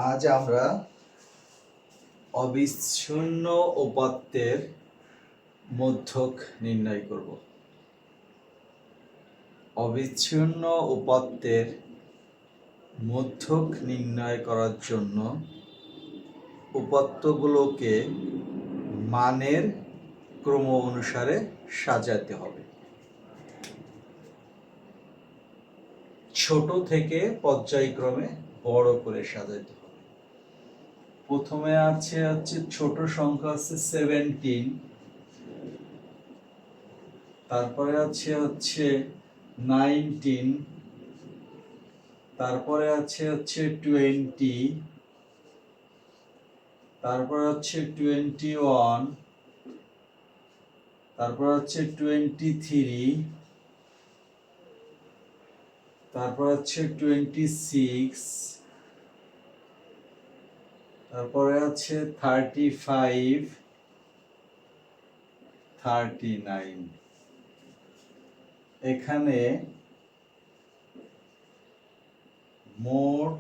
আজ আমরা অবিচ্ছিন্ন উপাত্তের মধ্যক নির্ণয় করব। অবিচ্ছিন্ন উপাত্তের মধ্যক নির্ণয় করার জন্য উপাত্তগুলোকে মানের ক্রম অনুসারে সাজাতে হবে। ছোট থেকে পর্যায়ক্রমে বড় করে সাজাতে হবে। প্রথমে আছে ছোট সংখ্যা আছে 17, তারপরে আছে 19, তারপরে আছে 20, তারপরে 21, তারপর 23, তারপর 26, তারপরে 35, 39। এখানে মোট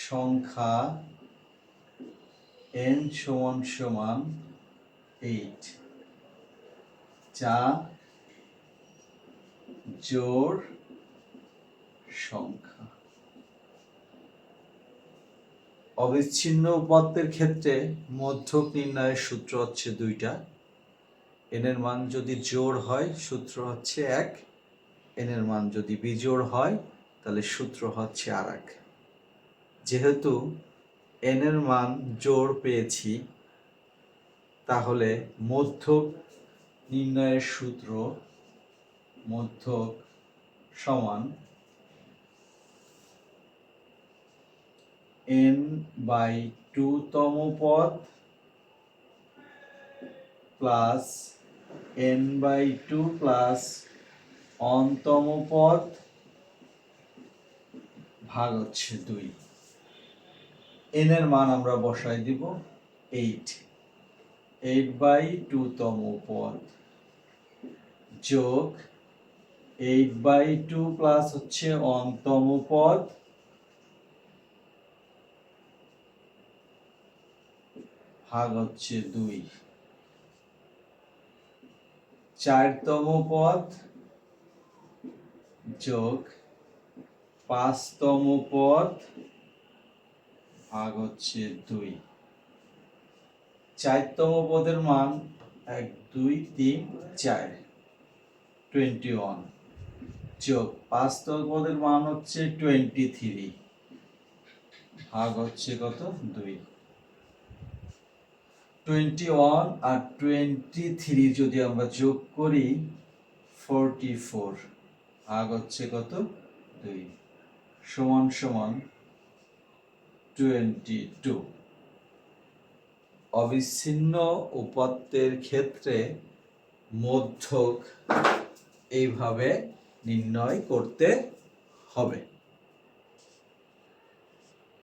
সংখ্যা n = 8, যা জোড় সংখ্যা। অবিচ্ছিন্ন উপাত্তের ক্ষেত্রে মধ্যক নির্ণয়ের সূত্র হচ্ছে দুইটা। n এর মান যদি জোড় হয় সূত্র হচ্ছে 1, n এর মান যদি বিজোড় হয় তাহলে সূত্র হচ্ছে আরেক। যেহেতু n এর মান জোড় পেয়েছি, তাহলে মধ্যক নির্ণয়ের সূত্র মধ্যক সমান n/2 তম পদ প্লাস n/2 প্লাস অনতম পদ ভাগ 2। n এর মান আমরা বসাই দিব 8, 8/2 তম পদ যোগ 8/2 প্লাস অনতম পদ ভাগ 2, 4তম পদ যোগ 5তম পদ ভাগ 2। 4তম পদের মান 1 2 3 4, 21 যোগ 5তম পদের মান 23 ভাগ 2। 21 আর 23 যদি আমরা যোগ করি 44 ভাগ 2 সমান 22। অবিচ্ছিন্ন উপাত্তের ক্ষেত্রে মধ্যক এইভাবে নির্ণয় করতে হবে।